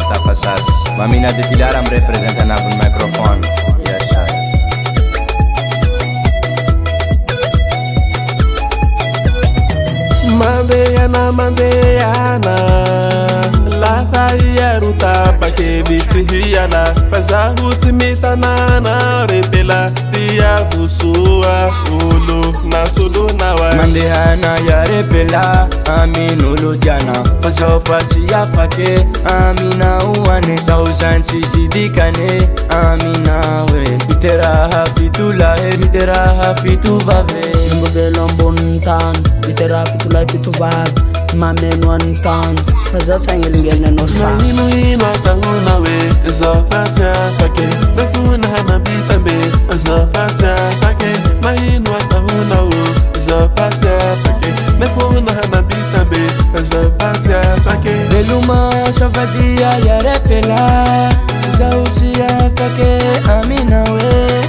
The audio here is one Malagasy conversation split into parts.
Mustafa Sas. Mamina de Tilara me representa na no microfone. Yes, sir. Mandeana La faia ruta pa que bitiana Pazahu timitanana repela Tia vusua ulu na sulu nawa Mandeana ya repela Aminulu jana Pazofa siya fake Amina uwane Sausan sisi dikane Amina we Mitera hafitula Mitera hafitu vave Mbelon bontan Mitera hafitula fitu vave Mamen one tan Fazat angel no sa Mahinu tahuna we Zafata fake Nafuna hana bitambe Zafata fake Mahinu tahuna we Zafata fake Nafuna hana bitambe Zafata fake Beluma shafadia ya repela Zausia fake Amina we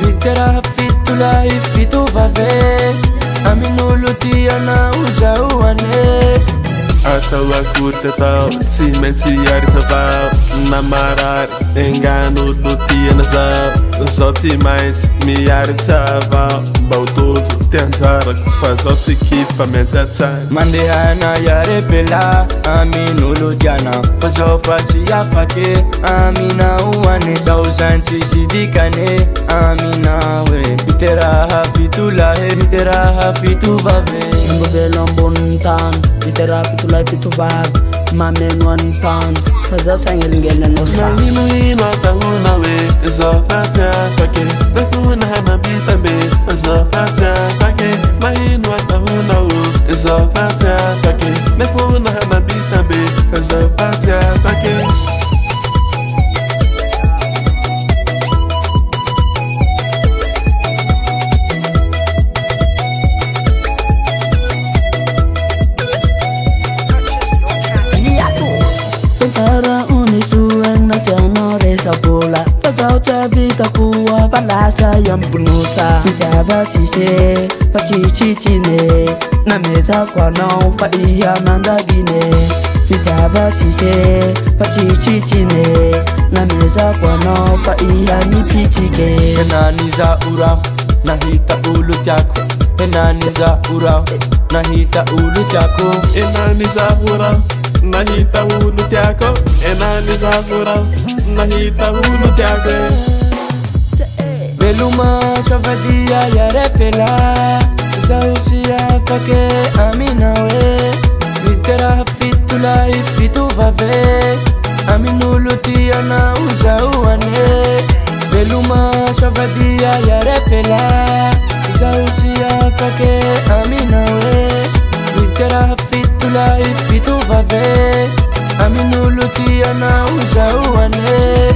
Mitera fitula ifitu vave Aminulu tiana uzauane Atawa kurtetao Simenti yaritavao Namarar Engano lutia zao Zoti mais mi yaritavao Bautoto Tentara Fazoti kifa mentatime Mandeana ya repela Aminulu jana Fazofa siya fake Amina uwane Sausan sisi dikane Amina we Mitera hafitula Mitera hafitu vave Mbelon bontan Mitera hafitula fitu vave Mamen one tan Fazat angel no sa Mahinu tahuna we Zafata fake Nafuna hana bitambe Zafata fake Mahinu tahuna we Zafata fake Nafuna hana bitambe Zafata fake Tentara unisuang nasional sabola Pagauta vita kuwa palasa yang penusa Fijaba cise, pacici cine Na meza kwa nau pa iya nandagine Fijaba cise, pacici cine Na meza kwa nau pa iya nipichike Enaniza ura, nahita ulu jako Enaniza ura, nahita ulu jako Enani zahura Nahita ulu tiako Enani zahura Nahita ulu tiako Beluma shafadia ya repela Zausia fake Amina we Mitera fitula ifitu vave Aminulu tiana uzauane Beluma shafadia ya repela Zausia fake Amina we Mitera fitula ifitu vave Aminulu tiana uzauane